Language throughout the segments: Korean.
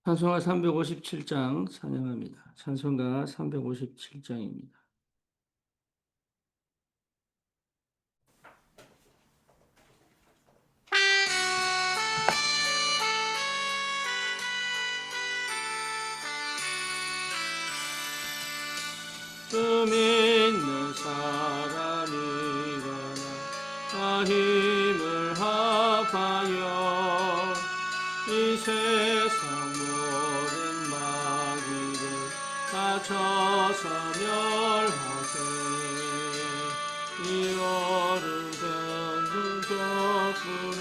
찬송가 357장 찬양합니다. 찬송가 357장입니다. 주 믿는 사람이거나 다 힘을 합하여 이 세상 모든 마귀를 다 쳐서 멸하세. 이 어른된 적군을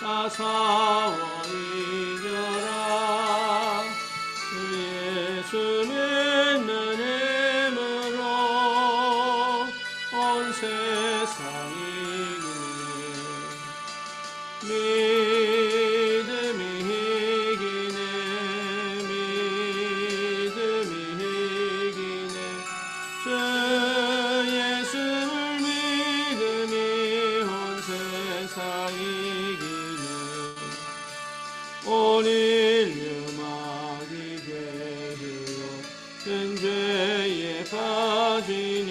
다 싸워 이겨라. 주 예수 믿는 힘으로 온 세상이 믿음이 이기네. 믿음이 이기네. 주 예수를 믿음이 온 세상 이기네. 온 인류 마귀 괴리로 큰 죄에 빠지니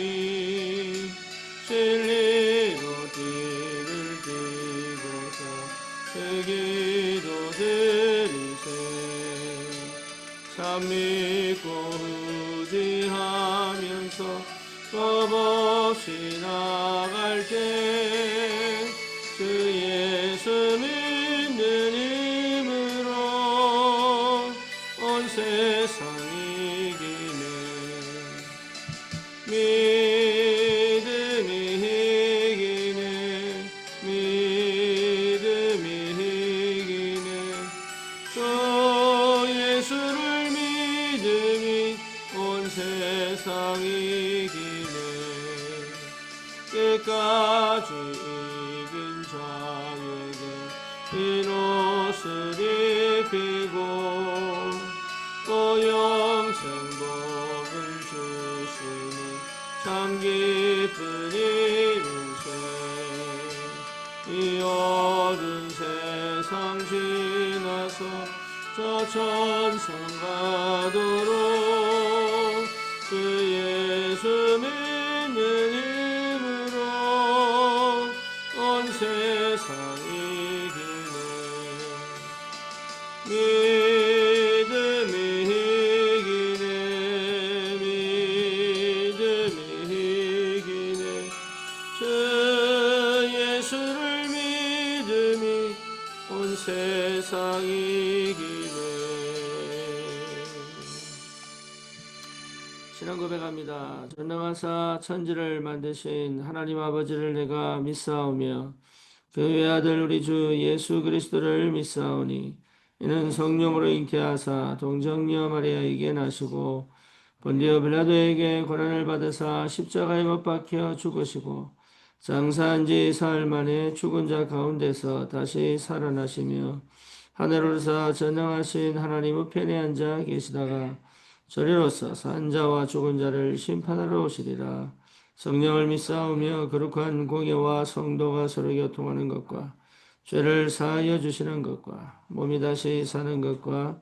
진리로 띠를 띠고서 그 기도 드리세. 참 믿고 의지하면서 겁없이 나갈 때 주 예수 믿는 힘으로 온 세상 이기네. 믿음이 이기네. 믿음이 이기네. 주 예수를 믿음이 온 세상 이기네. 끝까지 이긴 자에게 흰 옷을 입히고 또 영생 복을 주시니 참 기쁜 일일세. 이 어른 세상 지나서 저 천상 가도록 그 예수 믿는 힘으로 온 세상 이기네. 믿음이 이기네. 믿음이 이기네. 주 예수를 믿음이 온 세상 이기네. 신앙 고백합니다. 전능하사 천지를 만드신 하나님 아버지를 내가 믿사오며 그 외아들 우리 주 예수 그리스도를 믿사오니 이는 성령으로 잉태하사 동정녀 마리아에게 나시고 본디오 빌라도에게 고난을 받으사 십자가에 못 박혀 죽으시고 장사한 지 사흘 만에 죽은 자 가운데서 다시 살아나시며 하늘을 사 전능하신 하나님 우편에 앉아 계시다가 저리로서 산 자와 죽은 자를 심판하러 오시리라. 성령을 믿사오며 거룩한 공예와 성도가 서로 교통하는 것과 죄를 사하여 주시는 것과 몸이 다시 사는 것과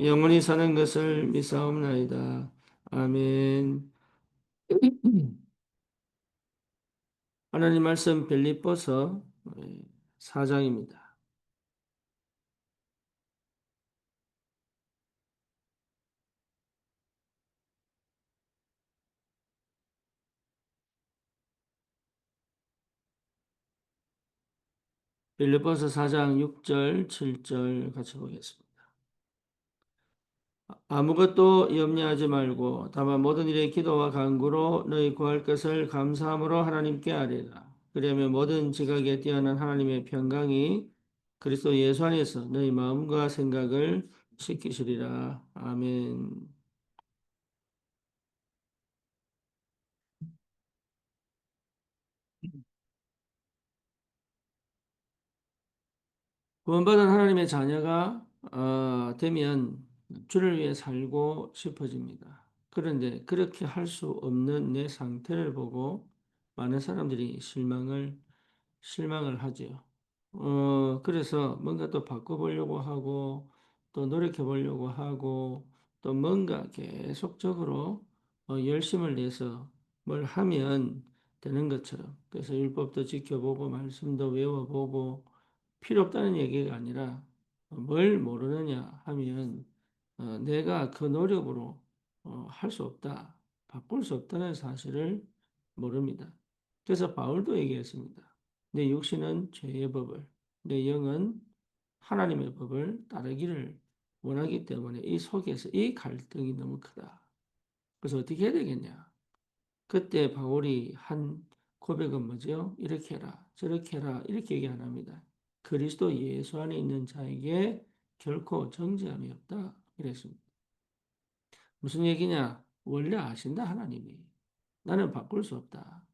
영원히 사는 것을 믿사옵나이다. 아멘. 하나님 말씀 빌립보서 4장입니다. 빌립보서 4장 6절, 7절 같이 보겠습니다. 아무것도 염려하지 말고 다만 모든 일에 기도와 간구로 너희 구할 것을 감사함으로 하나님께 아뢰라. 그러면 모든 지각에 뛰어난 하나님의 평강이 그리스도 예수 안에서 너희 마음과 생각을 지키시리라. 아멘. 구원받은 하나님의 자녀가 되면 주를 위해 살고 싶어집니다. 그런데 그렇게 할 수 없는 내 상태를 보고 많은 사람들이 실망을 하지요. 그래서 뭔가 또 바꿔보려고 하고 또 노력해 보려고 하고 또 뭔가 계속적으로 열심을 내서 뭘 하면 되는 것처럼 그래서 율법도 지켜보고 말씀도 외워보고 필요 없다는 얘기가 아니라 뭘 모르느냐 하면 내가 그 노력으로 할 수 없다, 바꿀 수 없다는 사실을 모릅니다. 그래서 바울도 얘기했습니다. 내 육신은 죄의 법을, 내 영은 하나님의 법을 따르기를 원하기 때문에 이 속에서 이 갈등이 너무 크다. 그래서 어떻게 해야 되겠냐? 그때 바울이 한 고백은 뭐죠? 이렇게 해라, 저렇게 해라, 이렇게 얘기 안 합니다. 그리스도 예수 안에 있는 자에게 결코 정죄함이 없다. 이랬습니다. 무슨 얘기냐? 원래 아신다, 하나님이. 나는 바꿀 수 없다.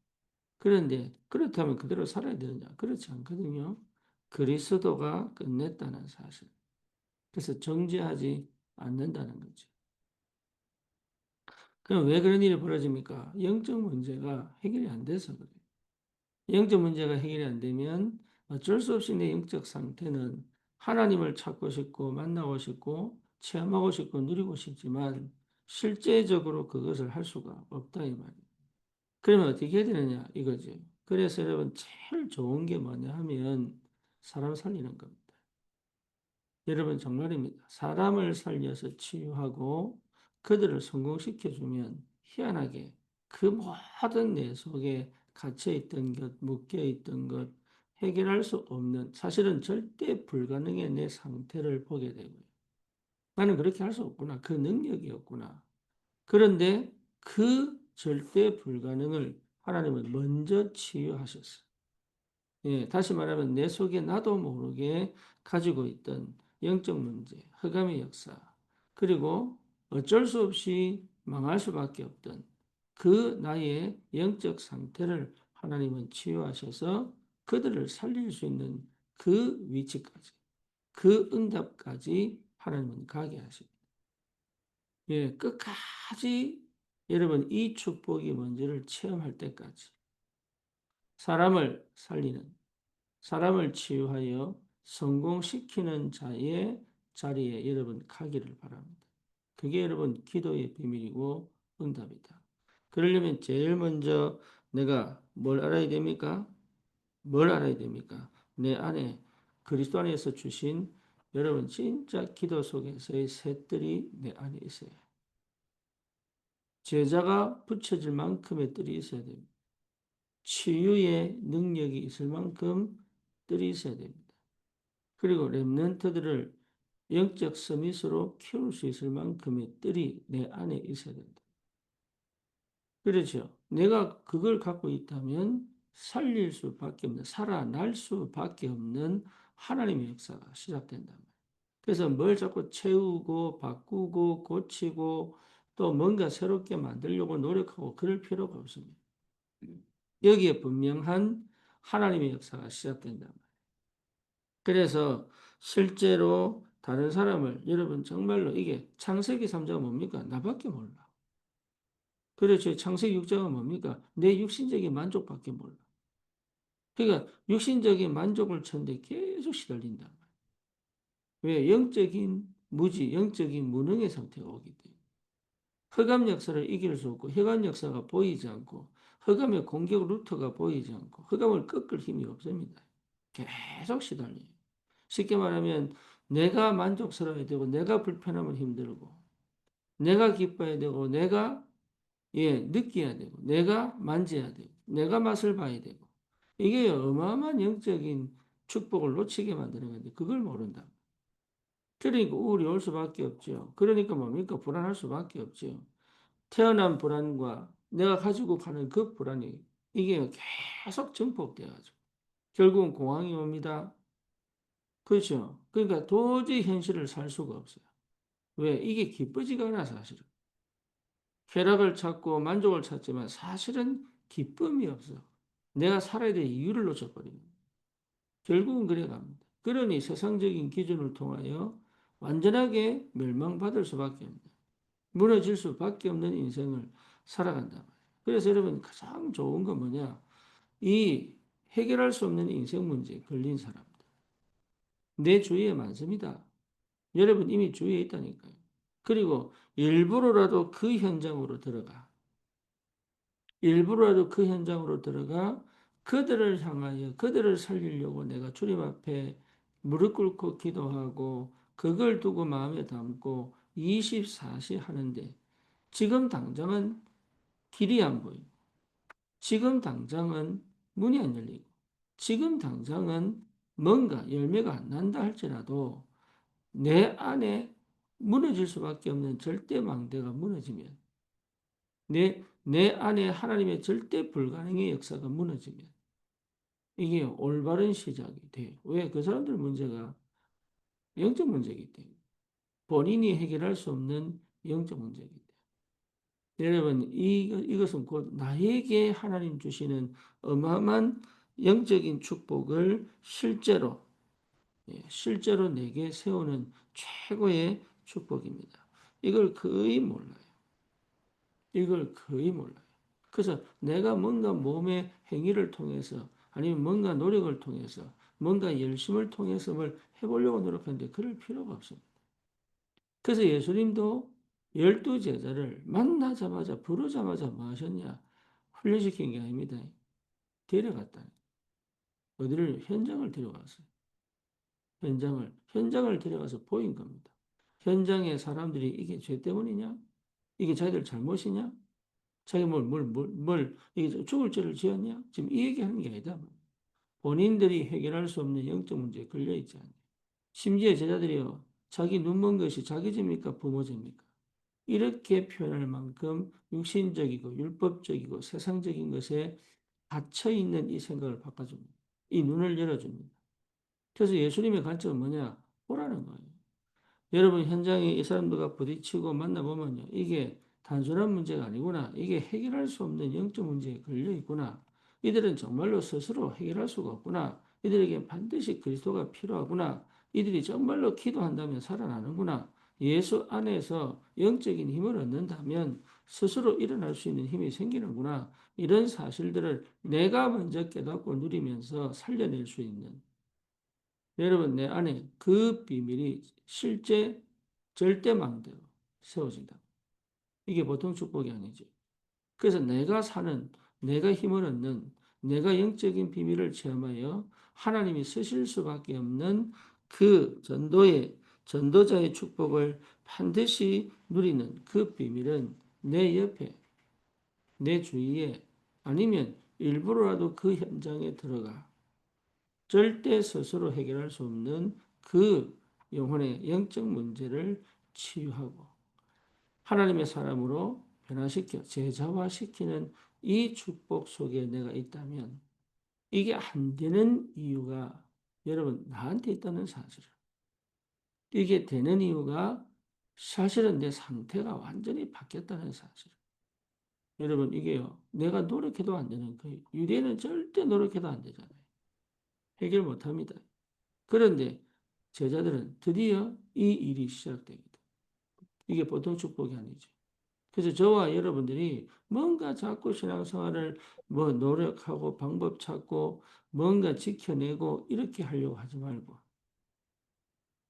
그런데 그렇다면 그대로 살아야 되느냐? 그렇지 않거든요. 그리스도가 끝냈다는 사실. 그래서 정죄하지 않는다는 거죠. 그럼 왜 그런 일이 벌어집니까? 영적 문제가 해결이 안 돼서 그래요. 영적 문제가 해결이 안 되면 어쩔 수 없이 내 영적 상태는 하나님을 찾고 싶고 만나고 싶고 체험하고 싶고 누리고 싶지만 실제적으로 그것을 할 수가 없다 이 말이에요. 그러면 어떻게 해야 되느냐 이거죠. 그래서 여러분 제일 좋은 게 뭐냐 하면 사람 살리는 겁니다. 여러분 정말입니다. 사람을 살려서 치유하고 그들을 성공시켜주면 희한하게 그 모든 내 속에 갇혀있던 것, 묶여있던 것, 해결할 수 없는 사실은 절대 불가능의 내 상태를 보게 되고요. 나는 그렇게 할 수 없구나. 그 능력이 없구나. 그런데 그 절대 불가능을 하나님은 먼저 치유하셨어요. 예, 다시 말하면 내 속에 나도 모르게 가지고 있던 영적 문제, 흑암의 역사, 그리고 어쩔 수 없이 망할 수밖에 없던 그 나의 영적 상태를 하나님은 치유하셔서 그들을 살릴 수 있는 그 위치까지, 그 응답까지 하나님은 가게 하십니다. 예, 끝까지 여러분 이 축복이 뭔지를 체험할 때까지 사람을 살리는 사람을 치유하여 성공시키는 자의 자리에 여러분 가기를 바랍니다. 그게 여러분 기도의 비밀이고 응답이다. 그러려면 제일 먼저 내가 뭘 알아야 됩니까? 뭘 알아야 됩니까? 내 안에 그리스도 안에서 주신 여러분 진짜 기도 속에서의 새 뜰이 내 안에 있어요. 제자가 붙여질 만큼의 뜰이 있어야 됩니다. 치유의 능력이 있을 만큼 뜰이 있어야 됩니다. 그리고 렘넌트들을 영적 서밋으로 키울 수 있을 만큼의 뜰이 내 안에 있어야 된다. 그렇죠. 내가 그걸 갖고 있다면 살릴 수밖에 없는, 살아날 수밖에 없는 하나님의 역사가 시작된단 말이에요. 그래서 뭘 자꾸 채우고 바꾸고 고치고 또 뭔가 새롭게 만들려고 노력하고 그럴 필요가 없습니다. 여기에 분명한 하나님의 역사가 시작된단 말이에요. 그래서 실제로 다른 사람을 여러분 정말로 이게 창세기 3자가 뭡니까? 나밖에 몰라. 그렇죠. 창세기 6자가 뭡니까? 내 육신적인 만족밖에 몰라. 그러니까 육신적인 만족을 찾는데 계속 시달린다. 왜? 영적인 무지, 영적인 무능의 상태가 오기 때문에. 흑암 역사를 이길 수 없고 흑암 역사가 보이지 않고 흑암의 공격 루트가 보이지 않고 흑암을 꺾을 힘이 없습니다. 계속 시달려요. 쉽게 말하면 내가 만족스러워야 되고 내가 불편하면 힘들고 내가 기뻐야 되고 내가 느껴야 되고 내가 만져야 되고 내가 맛을 봐야 되고 이게 어마어마한 영적인 축복을 놓치게 만드는 건데 그걸 모른다. 그러니까 우울이 올 수밖에 없죠. 그러니까 뭡니까? 불안할 수밖에 없죠. 태어난 불안과 내가 가지고 가는 그 불안이 이게 계속 증폭돼가지고 결국은 공황이 옵니다. 그렇죠. 그러니까 도저히 현실을 살 수가 없어요. 왜? 이게 기쁘지가 않아, 사실은. 쾌락을 찾고 만족을 찾지만 사실은 기쁨이 없어. 내가 살아야 될 이유를 놓쳐버리는 거예요. 결국은 그래 갑니다. 그러니 세상적인 기준을 통하여 완전하게 멸망받을 수밖에 없는, 무너질 수밖에 없는 인생을 살아간다 말이에요. 그래서 여러분 가장 좋은 건 뭐냐? 이 해결할 수 없는 인생 문제에 걸린 사람들. 내 주위에 많습니다. 여러분 이미 주위에 있다니까요. 그리고 일부러라도 그 현장으로 들어가. 일부러라도 그 현장으로 들어가 그들을 향하여 그들을 살리려고 내가 주님 앞에 무릎 꿇고 기도하고 그걸 두고 마음에 담고 24시 하는데 지금 당장은 길이 안 보이고 지금 당장은 문이 안 열리고 지금 당장은 뭔가 열매가 안 난다 할지라도 내 안에 무너질 수밖에 없는 절대 망대가 무너지면 내 안에 하나님의 절대 불가능의 역사가 무너지면 이게 올바른 시작이 돼요. 왜? 그 사람들 문제가 영적 문제이기 때문에. 본인이 해결할 수 없는 영적 문제이기 때문에. 여러분, 이것은 곧 나에게 하나님 주시는 어마어마한 영적인 축복을 실제로 내게 세우는 최고의 축복입니다. 이걸 거의 몰라요. 이걸 거의 몰라요. 그래서 내가 뭔가 몸의 행위를 통해서 아니면 뭔가 노력을 통해서 뭔가 열심을 통해서 뭘 해보려고 노력하는데 그럴 필요가 없습니다. 그래서 예수님도 12제자를 만나자마자 부르자마자 뭐 하셨냐? 훈련시킨 게 아닙니다. 데려갔다. 어디를 현장을 데려갔어요. 현장을 데려가서 보인 겁니다. 현장에 사람들이 이게 죄 때문이냐? 이게 자기들 잘못이냐? 자기 이게 죽을 죄를 지었냐? 지금 이 얘기하는 게 아니다. 본인들이 해결할 수 없는 영적 문제에 걸려있지 않냐. 심지어 제자들이요. 자기 눈먼 것이 자기 죄입니까? 부모 죄입니까? 이렇게 표현할 만큼 육신적이고 율법적이고 세상적인 것에 갇혀있는 이 생각을 바꿔줍니다. 이 눈을 열어줍니다. 그래서 예수님의 관점은 뭐냐? 보라는 거예요. 여러분 현장에 이 사람들과 부딪히고 만나보면요. 이게 단순한 문제가 아니구나. 이게 해결할 수 없는 영적 문제에 걸려 있구나. 이들은 정말로 스스로 해결할 수가 없구나. 이들에게 반드시 그리스도가 필요하구나. 이들이 정말로 기도한다면 살아나는구나. 예수 안에서 영적인 힘을 얻는다면 스스로 일어날 수 있는 힘이 생기는구나. 이런 사실들을 내가 먼저 깨닫고 누리면서 살려낼 수 있는 여러분, 내 안에 그 비밀이 실제 절대망대로 세워진다. 이게 보통 축복이 아니죠. 그래서 내가 힘을 얻는, 내가 영적인 비밀을 체험하여 하나님이 쓰실 수밖에 없는 그 전도자의 축복을 반드시 누리는 그 비밀은 내 옆에, 내 주위에 아니면 일부러라도 그 현장에 들어가 절대 스스로 해결할 수 없는 그 영혼의 영적 문제를 치유하고 하나님의 사람으로 변화시켜 제자화시키는 이 축복 속에 내가 있다면 이게 안 되는 이유가 여러분 나한테 있다는 사실을 이게 되는 이유가 사실은 내 상태가 완전히 바뀌었다는 사실. 여러분 이게요 내가 노력해도 안 되는 거예요. 유대인은 절대 노력해도 안 되잖아요. 해결 못합니다. 그런데 제자들은 드디어 이 일이 시작됩니다. 이게 보통 축복이 아니죠. 그래서 저와 여러분들이 뭔가 자꾸 신앙생활을 뭐 노력하고 방법 찾고 뭔가 지켜내고 이렇게 하려고 하지 말고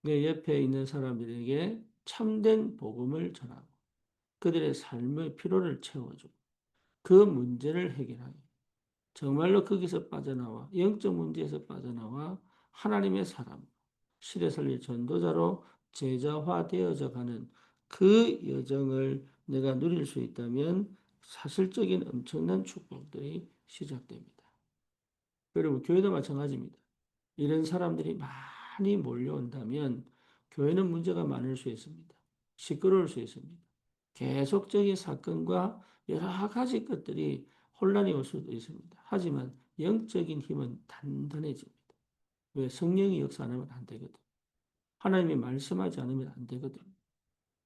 내 옆에 있는 사람들에게 참된 복음을 전하고 그들의 삶의 피로를 채워주고 그 문제를 해결하고 정말로 거기서 빠져나와 영적 문제에서 빠져나와 하나님의 사람 시대 살릴 전도자로 제자화되어져 가는 그 여정을 내가 누릴 수 있다면 사실적인 엄청난 축복들이 시작됩니다. 여러분, 교회도 마찬가지입니다. 이런 사람들이 많이 몰려온다면 교회는 문제가 많을 수 있습니다. 시끄러울 수 있습니다. 계속적인 사건과 여러 가지 것들이 혼란이 올 수도 있습니다. 하지만 영적인 힘은 단단해집니다. 왜? 성령이 역사 안 하면 안 되거든. 하나님이 말씀하지 않으면 안 되거든.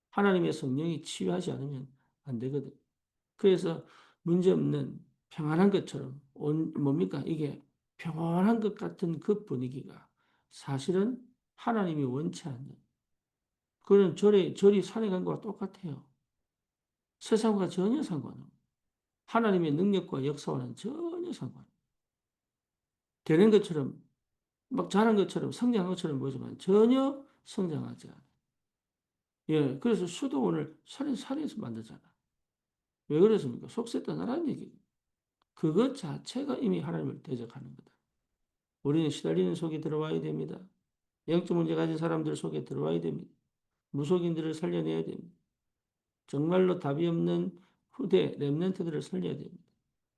하나님의 성령이 치유하지 않으면 안 되거든. 그래서 문제없는 평안한 것처럼 뭡니까? 이게 평안한 것 같은 그 분위기가 사실은 하나님이 원치 않는 그런 절이 산에 간 거와 똑같아요. 세상과 전혀 상관없고 하나님의 능력과 역사와는 전혀 상관. 되는 것처럼 막 자란 것처럼 성장한 것처럼 보지만 전혀 성장하지 않아. 예, 그래서 수도원을 살인해서 만들잖아. 왜 그랬습니까? 속세 떠나라는 얘기. 그것 자체가 이미 하나님을 대적하는 거다. 우리는 시달리는 속에 들어와야 됩니다. 영적 문제 가진 사람들 속에 들어와야 됩니다. 무속인들을 살려내야 됩니다. 정말로 답이 없는 후대 렘넌트들을 살려야 됩니다.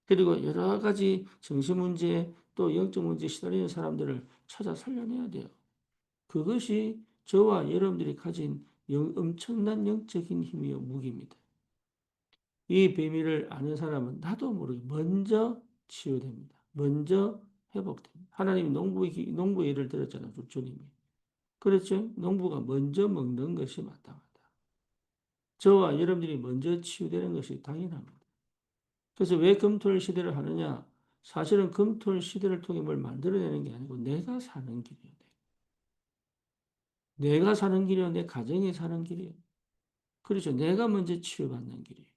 그리고 여러 가지 정신 문제 또 영적 문제 시달리는 사람들을 찾아 살려내야 돼요. 그것이 저와 여러분들이 가진 엄청난 영적인 힘이요 무기입니다. 이 비밀을 아는 사람은 나도 모르게 먼저 치유됩니다. 먼저 회복됩니다. 하나님이 농부의 예를 들었잖아요. 주님이. 그렇죠? 농부가 먼저 먹는 것이 마땅하다. 저와 여러분들이 먼저 치유되는 것이 당연합니다. 그래서 왜 금토일 시대를 하느냐? 사실은 금토일 시대를 통해 뭘 만들어내는 게 아니고 내가 사는 길이에요. 내가 사는 길이요. 내 가정이 사는 길이에요. 그렇죠. 내가 먼저 치유받는 길이에요.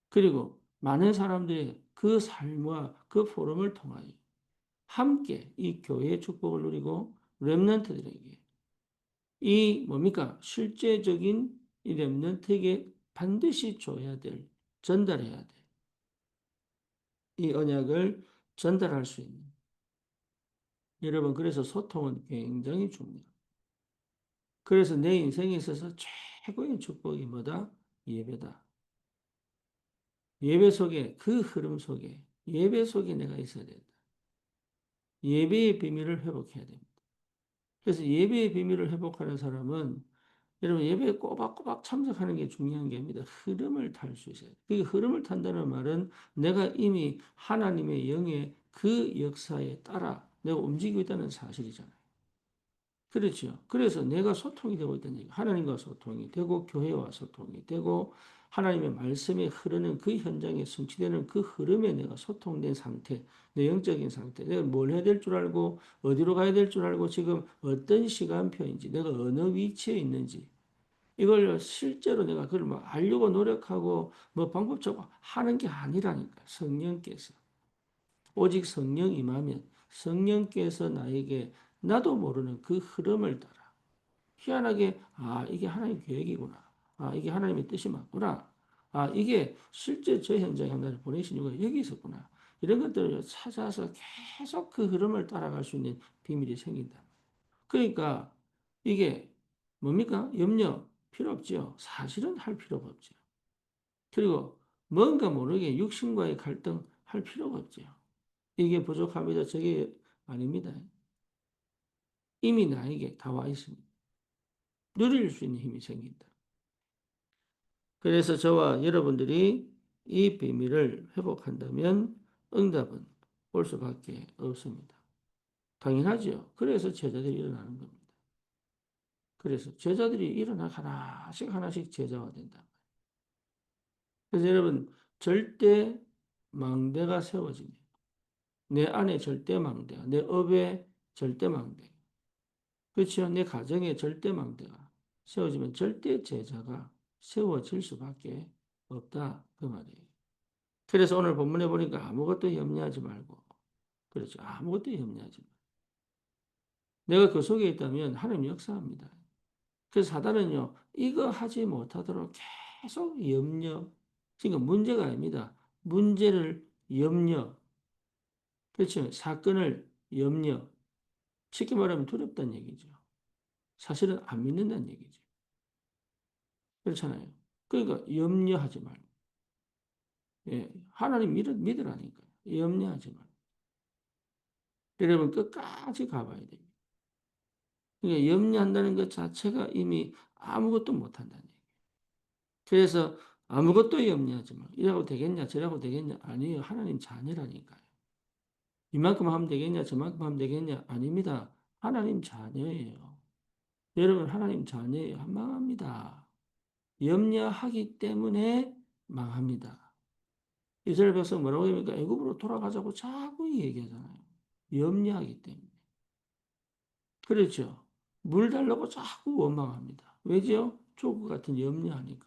그리고 많은 사람들이 그 삶과 그 포럼을 통하여 함께 이 교회의 축복을 누리고 렘넌트들에게 이 뭡니까? 실제적인 이 렘넌트에게 반드시 줘야 될, 전달해야 될 이 언약을 전달할 수 있는 여러분 그래서 소통은 굉장히 중요해요. 그래서 내 인생에 있어서 최고의 축복이 뭐다? 예배다. 예배 속에 그 흐름 속에 예배 속에 내가 있어야 된다. 예배의 비밀을 회복해야 됩니다. 그래서 예배의 비밀을 회복하는 사람은 여러분 예배에 꼬박꼬박 참석하는 게 중요한 게 아닙니다. 흐름을 탈 수 있어요. 그 흐름을 탄다는 말은 내가 이미 하나님의 영의 그 역사에 따라 내가 움직이고 있다는 사실이잖아요. 그렇죠. 그래서 내가 소통이 되고 있다는 얘기. 하나님과 소통이 되고 교회와 소통이 되고 하나님의 말씀에 흐르는 그 현장에 성취되는 그 흐름에 내가 소통된 상태, 내 영적인 상태, 내가 뭘 해야 될 줄 알고 어디로 가야 될 줄 알고 지금 어떤 시간표인지 내가 어느 위치에 있는지 이걸 실제로 내가 그걸 뭐 알려고 노력하고 뭐 방법적으로 하는 게 아니라니까 성령께서 오직 성령 임하면 성령께서 나에게 나도 모르는 그 흐름을 따라 희한하게 아 이게 하나님 계획이구나. 아 이게 하나님의 뜻이 맞구나. 아 이게 실제 저 현장에 나를 보내신 이유가 여기 있었구나. 이런 것들을 찾아서 계속 그 흐름을 따라갈 수 있는 비밀이 생긴다. 그러니까 이게 뭡니까? 염려 필요 없죠. 사실은 할 필요가 없죠. 그리고 뭔가 모르게 육신과의 갈등 할 필요가 없죠. 이게 부족합니다. 저게 아닙니다. 이미 나에게 다 와 있습니다. 누릴 수 있는 힘이 생긴다. 그래서 저와 여러분들이 이 비밀을 회복한다면 응답은 올 수밖에 없습니다. 당연하죠. 그래서 제자들이 일어나는 겁니다. 그래서 제자들이 일어나 하나씩 하나씩 제자가 된다. 그래서 여러분 절대 망대가 세워집니다. 내 안에 절대 망대가, 내 업에 절대 망대, 그렇죠? 내 가정에 절대 망대가 세워지면 절대 제자가 세워질 수밖에 없다 그 말이에요. 그래서 오늘 본문에 보니까 아무것도 염려하지 말고, 그렇죠? 아무것도 염려하지 말고. 내가 그 속에 있다면 하나님 역사합니다. 그래서 사단은요, 이거 하지 못하도록 계속 염려, 그러니까 문제가 아닙니다. 문제를 염려, 그렇죠? 사건을 염려, 쉽게 말하면 두렵다는 얘기죠. 사실은 안 믿는다는 얘기죠. 그렇잖아요. 그러니까 염려하지 말고, 예, 하나님 믿으라니까요. 염려하지 말고. 여러분 끝까지 가봐야 됩니다. 그러니까 염려한다는 것 자체가 이미 아무것도 못한다는 얘기예요. 그래서 아무것도 염려하지 말고 이라고 되겠냐 저라고 되겠냐 아니에요. 하나님 자녀라니까요. 이만큼 하면 되겠냐 저만큼 하면 되겠냐 아닙니다. 하나님 자녀예요. 여러분 하나님 자녀예요. 망합니다. 염려하기 때문에 망합니다. 이스라엘 백성 뭐라고 합니까? 애굽으로 돌아가자고 자꾸 얘기하잖아요. 염려하기 때문에. 그렇죠. 물 달라고 자꾸 원망합니다. 왜죠? 조국 같은 염려하니까.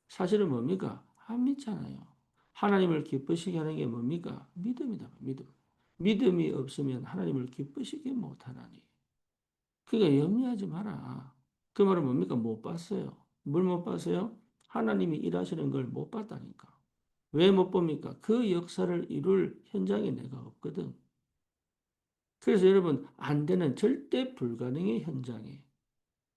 사실은 뭡니까? 안 믿잖아요. 하나님을 기쁘시게 하는 게 뭡니까? 믿음이다. 믿음. 믿음이 없으면 하나님을 기쁘시게 못하나니. 그러니까 염려하지 마라. 그 말은 뭡니까? 못 봤어요. 뭘 못 봤어요? 하나님이 일하시는 걸 못 봤다니까. 왜 못 봅니까? 그 역사를 이룰 현장에 내가 없거든. 그래서 여러분, 안 되는 절대 불가능의 현장에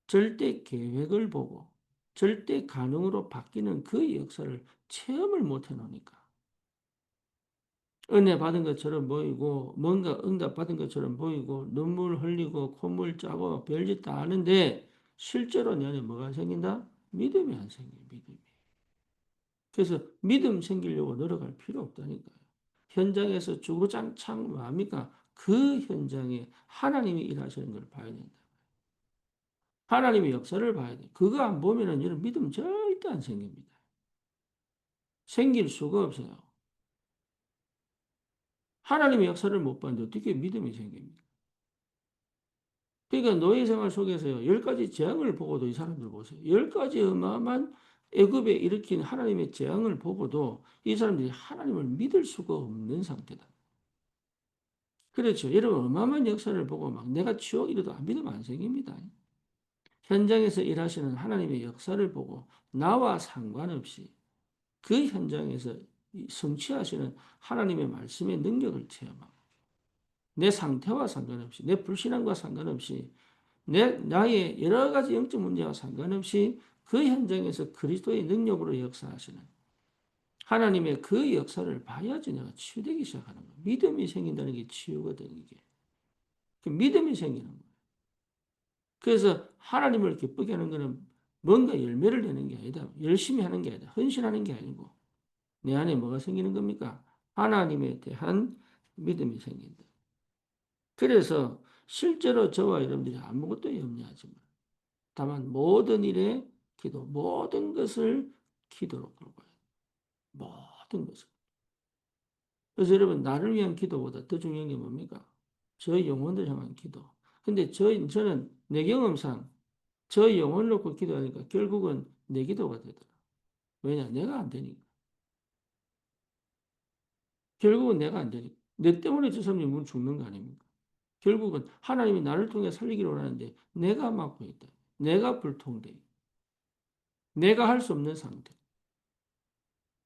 절대 계획을 보고 절대 가능으로 바뀌는 그 역사를 체험을 못 해놓으니까. 은혜 받은 것처럼 보이고 뭔가 응답 받은 것처럼 보이고 눈물 흘리고 콧물 짜고 별짓 다 하는데 실제로 내 안에 뭐가 생긴다? 믿음이 안 생겨, 믿음이. 그래서 믿음 생기려고 노력할 필요 없다니까요. 현장에서 주구장창 뭐합니까? 그 현장에 하나님이 일하시는 걸 봐야 된다. 하나님의 역사를 봐야 돼. 그거 안 보면은 여러분 믿음 절대 안 생깁니다. 생길 수가 없어요. 하나님의 역사를 못 봤는데 어떻게 믿음이 생깁니까? 그러니까 노예 생활 속에서요. 10가지 재앙을 보고도 이 사람들 보세요. 10가지 어마어마한 애굽에 일으킨 하나님의 재앙을 보고도 이 사람들이 하나님을 믿을 수가 없는 상태다. 그렇죠. 여러분 어마어마한 역사를 보고 막 내가 치욕 이래도 믿으면 안 생깁니다. 현장에서 일하시는 하나님의 역사를 보고 나와 상관없이 그 현장에서 성취하시는 하나님의 말씀의 능력을 체험하고 내 상태와 상관없이 내 불신앙과 상관없이 나의 여러 가지 영적 문제와 상관없이 그 현장에서 그리스도의 능력으로 역사하시는 하나님의 그 역사를 봐야지 내가 치유되기 시작하는 거예요. 믿음이 생긴다는 게 치유거든 이게. 그 믿음이 생기는 거예요. 그래서 하나님을 기쁘게 하는 것은 뭔가 열매를 내는 게 아니다. 열심히 하는 게 아니다. 헌신하는 게 아니고 내 안에 뭐가 생기는 겁니까? 하나님에 대한 믿음이 생긴다. 그래서 실제로 저와 여러분들이 아무것도 염려하지 마. 다만 모든 일에 기도, 모든 것을 기도로 끌고 와요. 모든 것을. 그래서 여러분 나를 위한 기도보다 더 중요한 게 뭡니까? 저 영혼들 향한 기도. 근데 저는 내 경험상 저 영혼을 놓고 기도하니까 결국은 내 기도가 되더라. 왜냐? 내가 안 되니까. 결국은 내가 안 되니까. 내 때문에 저 사람이 죽는 거 아닙니까? 결국은 하나님이 나를 통해 살리기를 원하는데 내가 막고 있다. 내가 불통돼. 내가 할 수 없는 상태.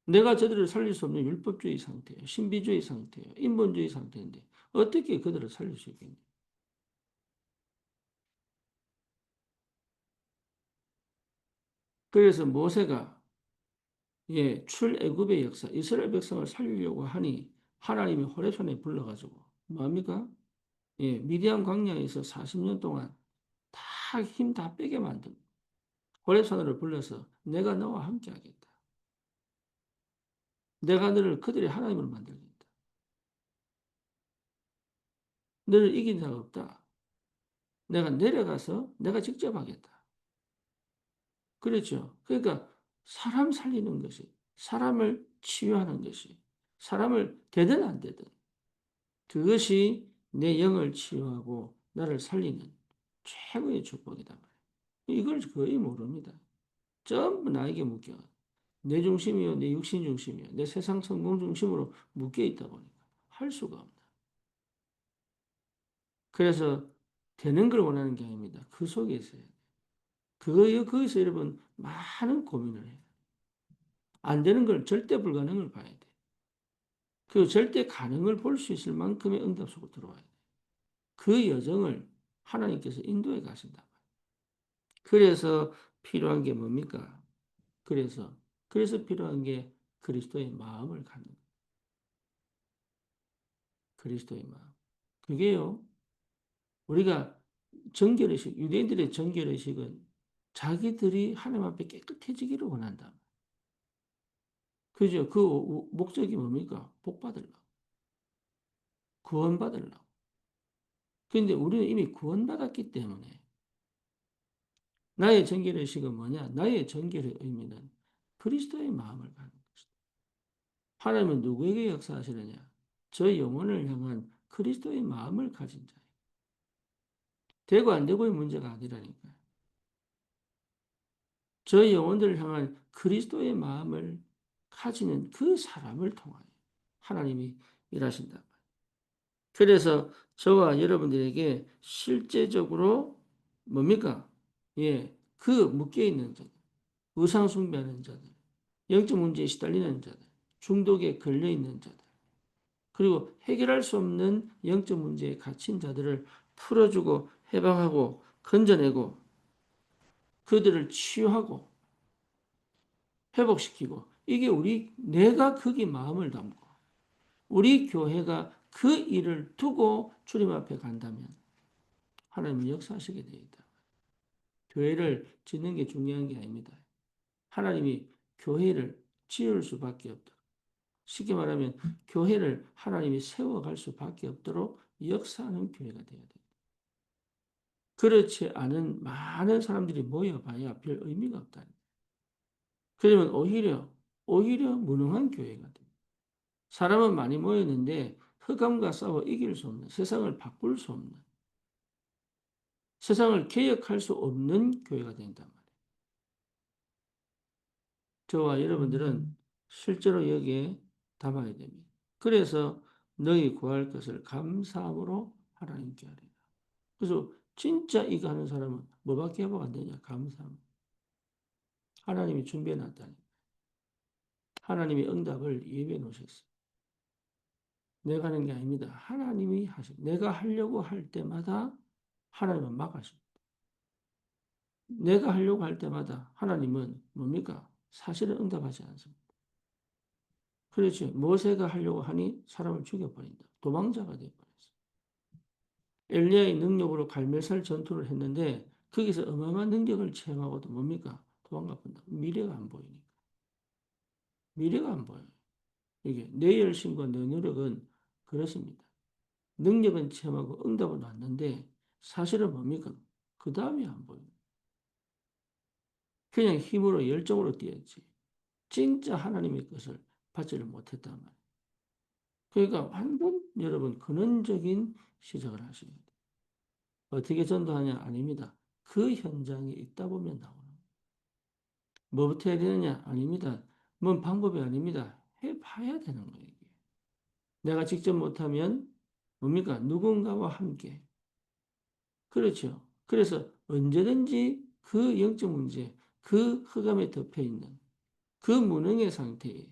내가 저들을 살릴 수 없는 율법주의 상태예요. 신비주의 상태예요. 인본주의 상태인데 어떻게 그들을 살릴 수 있겠냐. 그래서 모세가 출애굽의 역사, 이스라엘 백성을 살리려고 하니 하나님이 호레손에 불러가지고 뭡니까? 미디안 광야에서 40년 동안 다 힘 다 빼게 만든 호레손으로 불러서 내가 너와 함께 하겠다. 내가 너를 그들의 하나님으로 만들겠다. 너를 이긴 자가 없다. 내가 내려가서 내가 직접 하겠다. 그렇죠. 그러니까 사람 살리는 것이, 사람을 치유하는 것이, 사람을 되든 안 되든 그것이 내 영을 치유하고 나를 살리는 최고의 축복이다 말이에요. 이걸 거의 모릅니다. 전부 나에게 묶여. 내 중심이요, 내 육신 중심이요, 내 세상 성공 중심으로 묶여 있다 보니까 할 수가 없다. 그래서 되는 걸 원하는 게 아닙니다. 그 속에 있어요. 거기서 여러분 많은 고민을 해요. 안 되는 걸 절대 불가능을 봐야 돼. 그 절대 가능을 볼 수 있을 만큼의 응답 속으로 들어와야 돼. 그 여정을 하나님께서 인도해 가신다. 그래서 필요한 게 뭡니까? 그래서 필요한 게 그리스도의 마음을 갖는 거예요. 그리스도의 마음. 그게요. 우리가 정결의식, 유대인들의 정결의식은 자기들이 하나님 앞에 깨끗해지기를 원한다. 그죠? 그 목적이 뭡니까? 복 받으려고. 구원받으려고. 그런데 우리는 이미 구원받았기 때문에 나의 정결의 의식은 뭐냐? 나의 정결의 의미는 그리스도의 마음을 갖는 것이다. 하나님은 누구에게 역사하시느냐? 저 영혼을 향한 그리스도의 마음을 가진 자예요. 되고 안 되고의 문제가 아니라니까요. 저 영혼들을 향한 그리스도의 마음을 가지는 그 사람을 통하여 하나님이 일하신다. 그래서 저와 여러분들에게 실제적으로 뭡니까? 그 묶여 있는 자. 우상 숭배하는 자들, 영적 문제에 시달리는 자들, 중독에 걸려 있는 자들, 그리고 해결할 수 없는 영적 문제에 갇힌 자들을 풀어주고 해방하고 건져내고 그들을 치유하고 회복시키고 이게 내가 거기 마음을 담고 우리 교회가 그 일을 두고 주님 앞에 간다면 하나님은 역사하시게 되어 있다. 교회를 짓는 게 중요한 게 아닙니다. 하나님이 교회를 지을 수밖에 없도록 쉽게 말하면 교회를 하나님이 세워갈 수밖에 없도록 역사하는 교회가 되어야 됩니다. 그렇지 않은 많은 사람들이 모여봐야 별 의미가 없다. 그러면 오히려 무능한 교회가 됩니다. 사람은 많이 모였는데 흑암과 싸워 이길 수 없는, 세상을 바꿀 수 없는, 세상을 개혁할 수 없는 교회가 된단 말이에요. 저와 여러분들은 실제로 여기에 담아야 됩니다. 그래서 너희 구할 것을 감사함으로 하나님께 하리라. 그래서 진짜 이거 하는 사람은 뭐밖에 회복 안 되냐? 감사함. 하나님이 준비해 놨다니. 하나님이 응답을 예비해 놓으셨어요. 내가 하는 게 아닙니다. 하나님이 하십. 내가 하려고 할 때마다 하나님은 막아줍니다. 내가 하려고 할 때마다 하나님은 뭡니까? 사실은 응답하지 않습니다. 그렇죠. 모세가 하려고 하니 사람을 죽여버린다. 도망자가 되어버렸어. 엘리야의 능력으로 갈멜살 전투를 했는데 거기서 어마어마한 능력을 체험하고도 뭡니까? 도망가 본다. 미래가 안 보이니까. 미래가 안 보여요. 이게 내 열심과 내 노력은 그렇습니다. 능력은 체험하고 응답은 왔는데 사실은 뭡니까? 그 다음이 안 보여요. 그냥 힘으로 열정으로 뛰었지. 진짜 하나님의 것을 받지를 못했단 말이에요. 그러니까 완전 여러분 근원적인 시작을 하셔야 돼요. 어떻게 전도하냐? 아닙니다. 그 현장에 있다 보면 나오는 거예요. 뭐부터 해야 되느냐? 아닙니다. 뭔 방법이 아닙니다. 해봐야 되는 거예요. 이게. 내가 직접 못하면 뭡니까? 누군가와 함께. 그렇죠. 그래서 언제든지 그 영적 문제, 그 흑암에 덮여 있는 그 무능의 상태에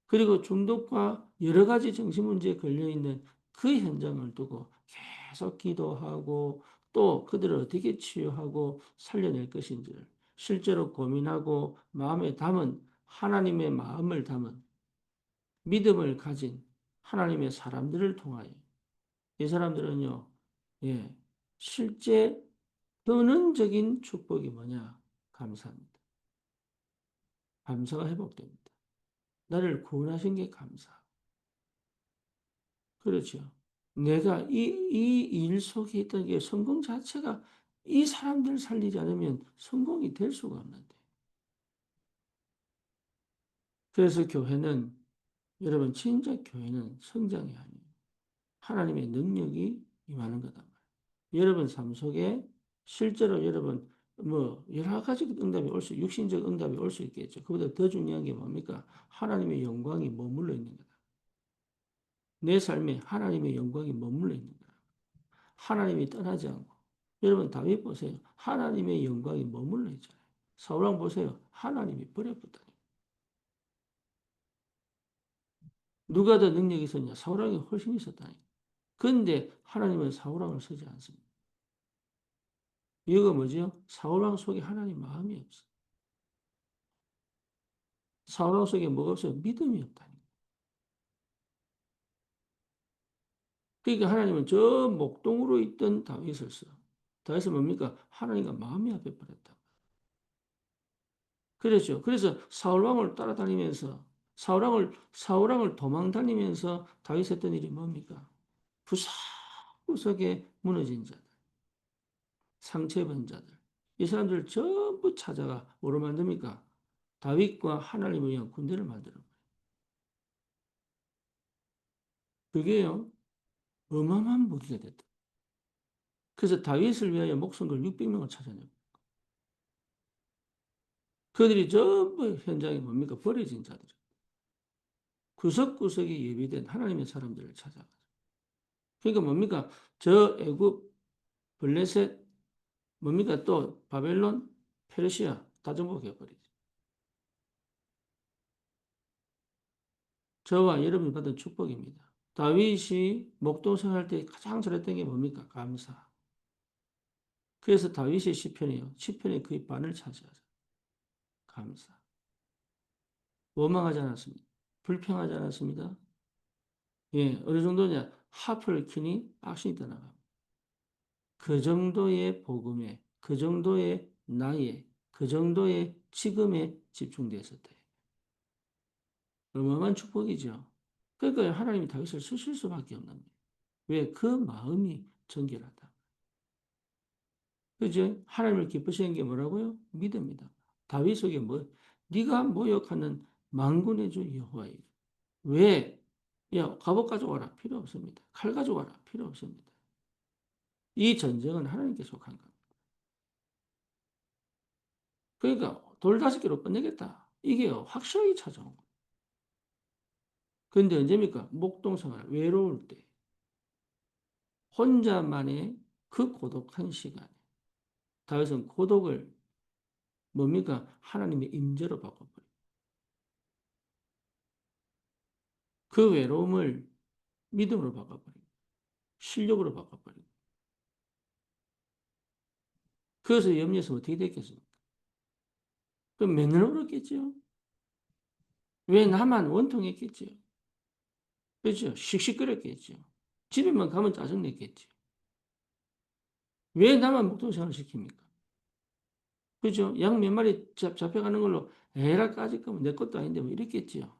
그리고 중독과 여러 가지 정신 문제에 걸려 있는 그 현장을 두고 계속 기도하고 또 그들을 어떻게 치유하고 살려낼 것인지를 실제로 고민하고 마음에 담은 하나님의 마음을 담은 믿음을 가진 하나님의 사람들을 통하여 이 사람들은요, 예, 실제 근원적인 축복이 뭐냐? 감사합니다. 감사가 회복됩니다. 나를 구원하신 게 감사. 그렇죠. 내가 이 일 속에 있던 게 성공 자체가 이 사람들 살리지 않으면 성공이 될 수가 없는데. 그래서 교회는, 여러분, 진짜 교회는 성장이 아니에요. 하나님의 능력이 임하는 거다. 여러분 삶 속에 실제로 여러분 여러 가지 응답이 육신적 응답이 올 수 있겠죠. 그보다 더 중요한 게 뭡니까? 하나님의 영광이 머물러 있는 거다. 내 삶에 하나님의 영광이 머물러 있는 거다. 하나님이 떠나지 않고. 여러분 다윗 보세요. 하나님의 영광이 머물러 있잖아요. 사울왕 보세요. 하나님이 버려뒀다니. 누가 더 능력이 있었냐? 사울왕이 훨씬 있었다니. 그런데 하나님은 사울왕을 쓰지 않습니다. 이유가 뭐죠? 사울왕 속에 하나님 마음이 없어. 사울왕 속에 뭐가 없어요? 믿음이 없다니. 그러니까 하나님은 저 목동으로 있던 다윗을 써. 다윗은 뭡니까? 하나님과 마음이 앞에 버렸다. 그렇죠. 그래서 사울왕을 따라다니면서 사울왕을 도망 다니면서 다윗 했던 일이 뭡니까? 구석구석에 무너진 자들, 상처입은 자들. 이 사람들 전부 찾아가 뭐로 만듭니까? 다윗과 하나님을 위한 군대를 만들어 버려요. 그게요. 어마어마한 무기가 됐다. 그래서 다윗을 위하여 목숨 걸 600명을 찾아내고 그들이 전부 현장에 뭡니까? 버려진 자들. 구석구석에 예비된 하나님의 사람들을 찾아가죠. 그러니까 뭡니까? 저 애굽, 블레셋, 뭡니까? 또 바벨론, 페르시아 다 정복해버리죠. 저와 여러분이 받은 축복입니다. 다윗이 목동 생활할 때 가장 잘했던 게 뭡니까? 감사. 그래서 다윗의 시편이요. 시편의 거의 반을 차지하죠. 감사. 원망하지 않았습니다. 불평하지 않았습니다. 예, 어느 정도냐? 하프를 키니 악신이 떠나가. 그 정도의 복음에, 그 정도의 나이에, 그 정도의 지금에 집중되어 있었다. 어마어마한 축복이죠. 그러니까 하나님이 다윗을 쓰실 수밖에 없는 거예요. 왜? 그 마음이 정결하다. 그죠? 하나님을 기쁘시는 게 뭐라고요? 믿음이다. 다윗 속에 뭐, 네가 모욕하는 만군의 주 여호와이다. 왜? 야, 갑옷 가져와라. 필요 없습니다. 칼 가져와라. 필요 없습니다. 이 전쟁은 하나님께 속한 겁니다. 그러니까 돌 5개로 끝내겠다. 이게 확실하게 찾아온 거예요. 그런데 언제입니까? 목동생활, 외로울 때. 혼자만의 그 고독한 시간에. 다윗은 고독을 뭡니까? 하나님의 임재로 바꿔버려요. 그 외로움을 믿음으로 바꿔버려요. 실력으로 바꿔버려요. 그래서 염려에서 어떻게 됐겠습니까? 그럼 맨날 울었겠죠? 왜 나만 원통했겠죠? 그렇죠? 씩씩거렸겠죠? 집에만 가면 짜증냈겠죠? 왜 나만 목동생활을 시킵니까? 그죠? 양 몇 마리 잡혀가는 걸로 에라 까짓 거면 내 것도 아닌데 뭐 이랬겠지요.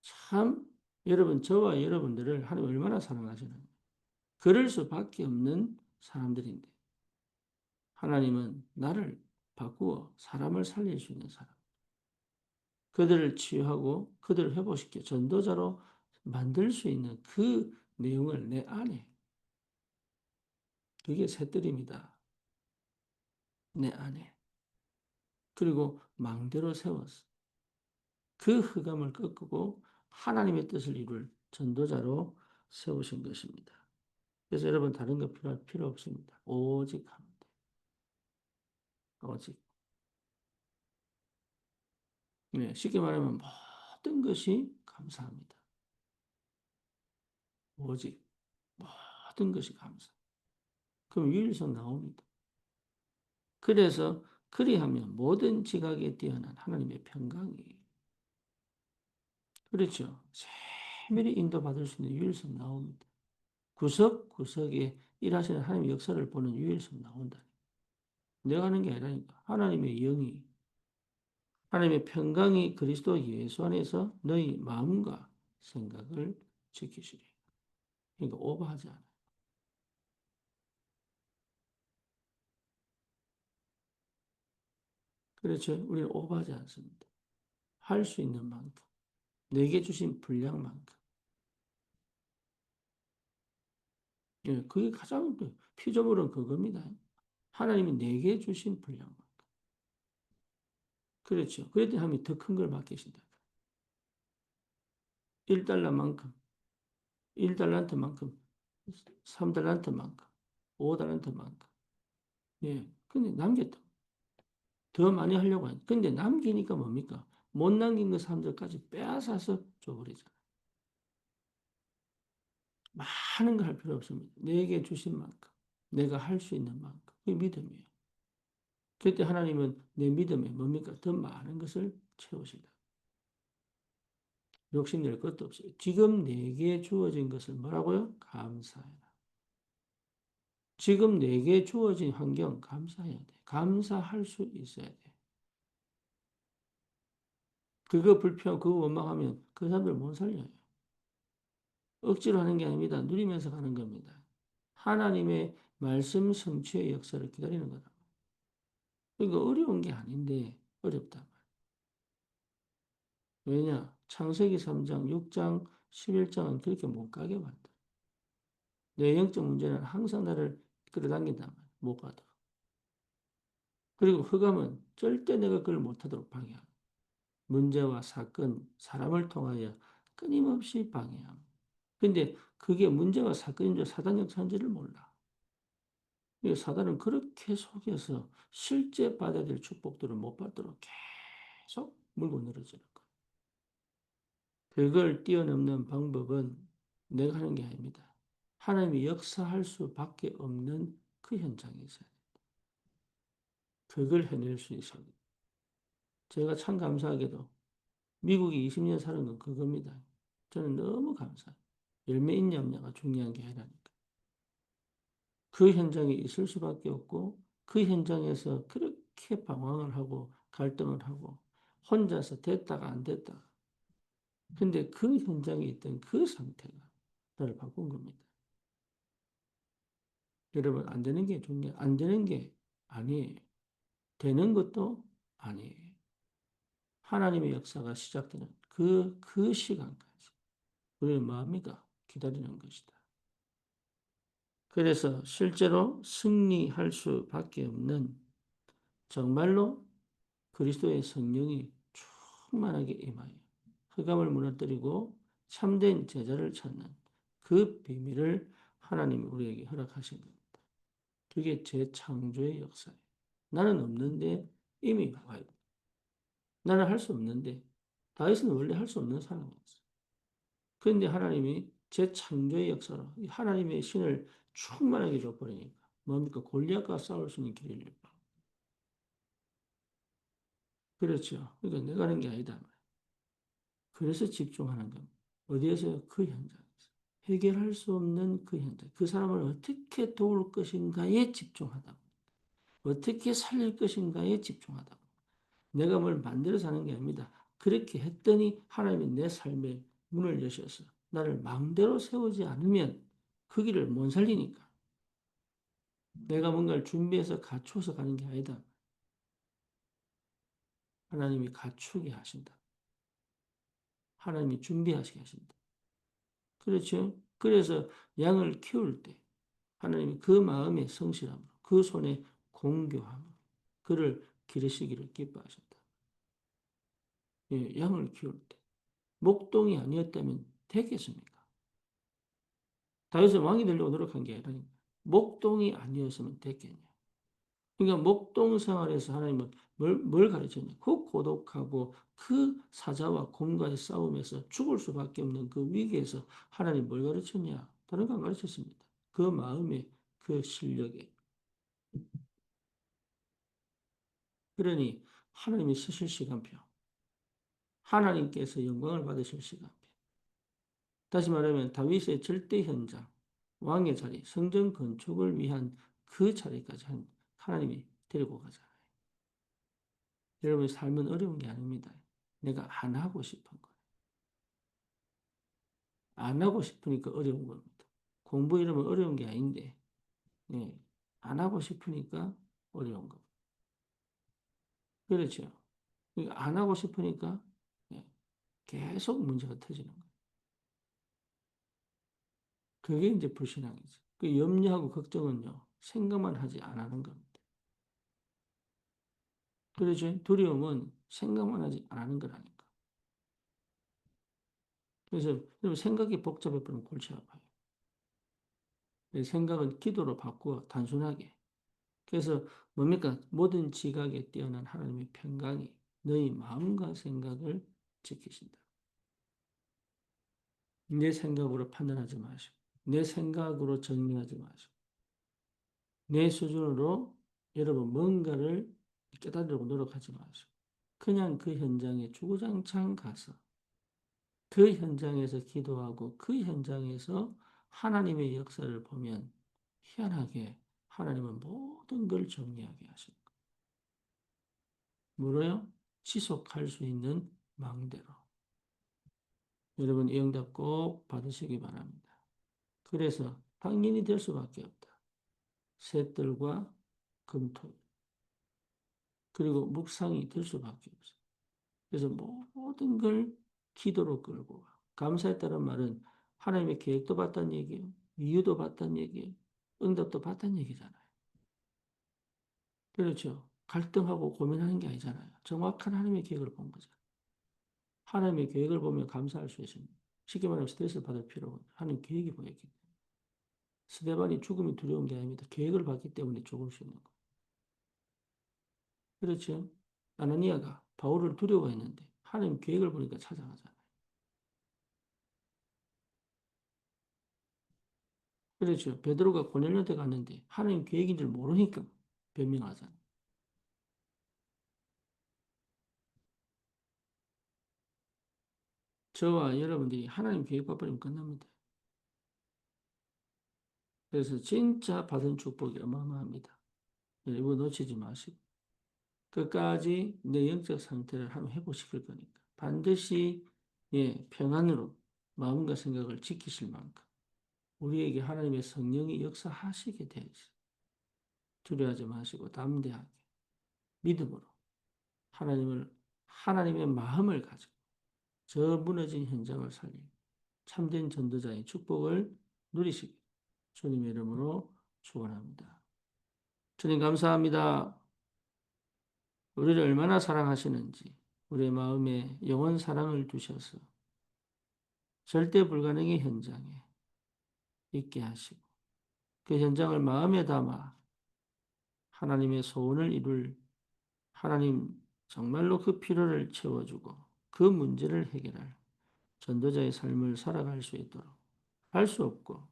참 여러분 저와 여러분들을 하나님 얼마나 사랑하시는 그럴 수밖에 없는 사람들인데 하나님은 나를 바꾸어 사람을 살릴 수 있는 사람 그들을 치유하고 그들을 회복시켜 전도자로 만들 수 있는 그 내용을 내 안에 그게 새들입니다. 내 안에 그리고 망대로 세웠어. 그 흑암을 꺾고 하나님의 뜻을 이룰 전도자로 세우신 것입니다. 그래서 여러분 다른 거 필요할 필요 없습니다. 오직 하면 돼. 오직. 네, 쉽게 말하면 모든 것이 감사합니다. 오직 모든 것이 감사. 그럼 유일성 나옵니다. 그래서 그리하면 모든 지각에 뛰어난 하나님의 평강이 그렇죠. 세밀히 인도받을 수 있는 유일성 나옵니다. 구석구석에 일하시는 하나님의 역사를 보는 유일성 나온다. 내가 하는 게 아니라니까. 하나님의 영이, 하나님의 평강이 그리스도 예수 안에서 너희 마음과 생각을 지키시리. 그러니까 오버하지 않아요. 그렇죠. 우리는 오버하지 않습니다. 할 수 있는 만큼, 내게 주신 분량만큼. 예, 그게 가장 피조물은 그겁니다. 하나님이 내게 주신 분량만큼. 그렇죠. 그랬더니 하나님이 더 큰 걸 맡기신다. 1달러만큼, 1달란트만큼, 3달란트만큼, 5달란트만큼. 예. 근데 남겼다. 더 많이 하려고 하니. 근데 남기니까 뭡니까? 못 남긴 그 사람들까지 빼앗아서 줘버리잖아. 많은 걸 할 필요 없습니다. 내게 주신 만큼, 내가 할 수 있는 만큼. 그게 믿음이에요. 그때 하나님은 내 믿음에 뭡니까? 더 많은 것을 채우신다. 욕심낼 것도 없어요. 지금 내게 주어진 것을 뭐라고요? 감사해라. 지금 내게 주어진 환경 감사해야 돼. 감사할 수 있어야 돼. 그거 불평, 그거 원망하면 그 사람들 못 살려요. 억지로 하는 게 아닙니다. 누리면서 가는 겁니다. 하나님의 말씀 성취의 역사를 기다리는 거다. 그러니까 어려운 게 아닌데 어렵다. 왜냐? 창세기 3장, 6장, 11장은 그렇게 못 가게 만들어. 내 영적 문제는 항상 나를 끌어당긴단 말이야. 못 가도록. 그리고 흑암은 절대 내가 그걸 못하도록 방해하고 문제와 사건, 사람을 통하여 끊임없이 방해함. 근데 그게 문제와 사건인 줄 사단 역사인지를 몰라. 사단은 그렇게 속여서 실제 받아야 될 축복들을 못 받도록 계속 물고 늘어지는 거예요. 그걸 뛰어넘는 방법은 내가 하는 게 아닙니다. 하나님이 역사할 수밖에 없는 그 현장에 있어요. 그걸 해낼 수 있어요. 제가 참 감사하게도 미국에 20년 사는 건 그겁니다. 저는 너무 감사해요. 열매 있냐 없냐가 중요한 게 아니라니까. 그 현장에 있을 수밖에 없고 그 현장에서 그렇게 방황을 하고 갈등을 하고 혼자서 됐다가 안 됐다가 근데 그 현장에 있던 그 상태가 나를 바꾼 겁니다. 여러분 안 되는 게 중요해. 안 되는 게 아니에요. 되는 것도 아니에요. 하나님의 역사가 시작되는 그 시간까지 우리의 마음이가 기다리는 것이다. 그래서 실제로 승리할 수밖에 없는 정말로 그리스도의 성령이 충만하게 임하여 흑암을 무너뜨리고 참된 제자를 찾는 그 비밀을 하나님이 우리에게 허락하신 겁니다. 그게 재창조의 역사예요. 나는 없는데 이미 와요. 나는 할 수 없는데 다윗은 원래 할 수 없는 사람이었어요. 그런데 하나님이 재창조의 역사로 하나님의 신을 충만하게 줘버리니까 뭡니까? 골리앗과 싸울 수 있는 길을 열고. 그렇죠. 그러니까 내가 하는 게 아니다. 그래서 집중하는 겁니다. 어디에서요? 그 현장에서. 해결할 수 없는 그 현장. 그 사람을 어떻게 도울 것인가에 집중하다. 어떻게 살릴 것인가에 집중하다. 내가 뭘 만들어서 하는 게 아닙니다. 그렇게 했더니 하나님이 내 삶에 문을 여셔서 나를 마음대로 세우지 않으면 그 길을 못 살리니까. 내가 뭔가를 준비해서 갖춰서 가는 게 아니다. 하나님이 갖추게 하신다. 하나님이 준비하시게 하신다. 그렇죠? 그래서 양을 키울 때 하나님이 그 마음의 성실함으로 그 손에 공교함으로 그를 기르시기를 기뻐하신다. 예, 양을 키울 때 목동이 아니었다면 되겠습니까? 다윗은 왕이 되려고 노력한 게 아니라 목동이 아니었으면 됐겠냐. 그러니까 목동 생활에서 하나님은 뭘 가르쳤냐. 그 고독하고 그 사자와 곰과의 싸움에서 죽을 수밖에 없는 그 위기에서 하나님 뭘 가르쳤냐. 다른 거 안 가르쳤습니다. 그 마음의 그 실력에. 그러니 하나님이 쓰실 시간표. 하나님께서 영광을 받으실 시간표. 다시 말하면 다윗의 절대 현장, 왕의 자리, 성전 건축을 위한 그 자리까지 하나님이 데리고 가잖아요. 여러분의 삶은 어려운 게 아닙니다. 내가 안 하고 싶은 거예요. 안 하고 싶으니까 어려운 겁니다. 공부 이러면 어려운 게 아닌데, 예, 안 하고 싶으니까 어려운 겁니다. 그렇죠. 그러니까 안 하고 싶으니까 예, 계속 문제가 터지는 거예요. 그게 이제 불신앙이죠. 그 염려하고 걱정은요, 생각만 하지 안 하는 겁니다. 그렇죠. 두려움은 생각만 하지 안 하는 거라니까. 그래서 생각이 복잡해 버리면 골치 아파요. 생각은 기도로 바꾸어 단순하게. 그래서 뭡니까? 모든 지각에 뛰어난 하나님의 평강이 너희 마음과 생각을 지키신다. 내 생각으로 판단하지 마시고, 내 생각으로 정리하지 마시고, 내 수준으로 여러분 뭔가를 깨달으려고 노력하지 마시고, 그냥 그 현장에 주구장창 가서 그 현장에서 기도하고 그 현장에서 하나님의 역사를 보면 희한하게 하나님은 모든 걸 정리하게 하십니다. 뭐로요? 지속할 수 있는 망대로. 여러분 이 응답 꼭 받으시기 바랍니다. 그래서 당연히 될 수밖에 없다. 셋들과 금토일. 그리고 묵상이 될 수밖에 없어요. 그래서 모든 걸 기도로 끌고 가. 감사했다는 말은 하나님의 계획도 봤다는 얘기예요. 이유도 봤다는 얘기예요. 응답도 봤다는 얘기잖아요. 그렇죠. 갈등하고 고민하는 게 아니잖아요. 정확한 하나님의 계획을 본 거죠. 하나님의 계획을 보면 감사할 수 있습니다. 쉽게 말하면 스트레스를 받을 필요가 없어요. 하나님 계획이 보였기 때문에. 스데반이 죽음이 두려운 게 아닙니다. 계획을 봤기 때문에 죽을 수 있는 거예요. 그렇죠. 아나니아가 바울을 두려워했는데 하나님 계획을 보니까 찾아가잖아요. 그렇죠. 베드로가 고넬료한테 갔는데 하나님 계획인 줄 모르니까 변명하잖아요. 저와 여러분들이 하나님 계획 봐버리면 끝납니다. 그래서 진짜 받은 축복이 어마어마합니다. 이거 놓치지 마시고 끝까지 내 영적 상태를 한번 회복시킬 거니까 반드시 예, 평안으로 마음과 생각을 지키실 만큼 우리에게 하나님의 성령이 역사하시게 되어 있어요. 두려워하지 마시고 담대하게 믿음으로 하나님의 마음을 가지고 저 무너진 현장을 살리고 참된 전도자의 축복을 누리시길 주님의 이름으로 축원합니다. 주님 감사합니다. 우리를 얼마나 사랑하시는지 우리의 마음에 영원 사랑을 두셔서 절대 불가능의 현장에 있게 하시고 그 현장을 마음에 담아 하나님의 소원을 이룰 하나님 정말로 그 필요를 채워주고 그 문제를 해결할 전도자의 삶을 살아갈 수 있도록 할 수 없고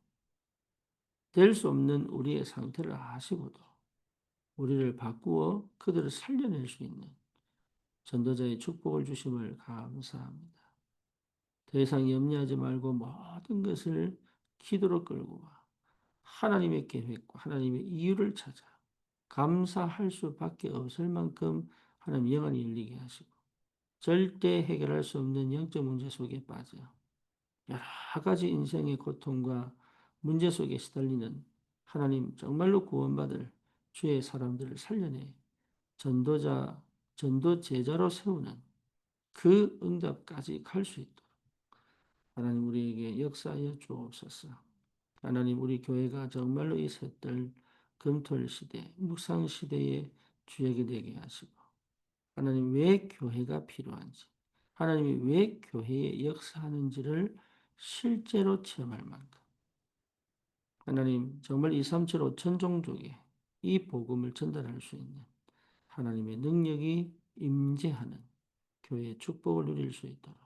될 수 없는 우리의 상태를 아시고도 우리를 바꾸어 그들을 살려낼 수 있는 전도자의 축복을 주심을 감사합니다. 더 이상 염려하지 말고 모든 것을 기도로 끌고 와 하나님의 계획과 하나님의 이유를 찾아 감사할 수밖에 없을 만큼 하나님 영안이 열리게 하시고 절대 해결할 수 없는 영적 문제 속에 빠져 여러 가지 인생의 고통과 문제 속에 시달리는 하나님 정말로 구원받을 주의 사람들을 살려내 전도자, 전도 제자로 세우는 그 응답까지 갈 수 있도록 하나님 우리에게 역사하여 주옵소서. 하나님 우리 교회가 정말로 이 셋들 금토일 시대, 묵상 시대의 주역이 되게 하시고 하나님 왜 교회가 필요한지 하나님이 왜 교회에 역사하는지를 실제로 체험할 만큼 하나님 정말 2, 3, 7, 5천 종족에 이 복음을 전달할 수 있는 하나님의 능력이 임재하는 교회의 축복을 누릴 수 있도록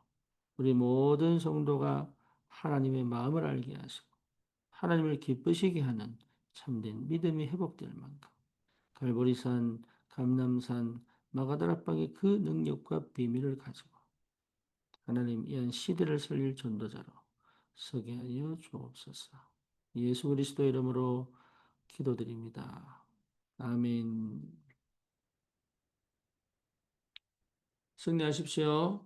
우리 모든 성도가 하나님의 마음을 알게 하시고 하나님을 기쁘시게 하는 참된 믿음이 회복될 만큼 갈보리산, 감남산, 마가다락방의 그 능력과 비밀을 가지고 하나님 이한 시대를 살릴 전도자로 서게 하여 주옵소서. 예수 그리스도 이름으로 기도드립니다. 아멘. 승리하십시오.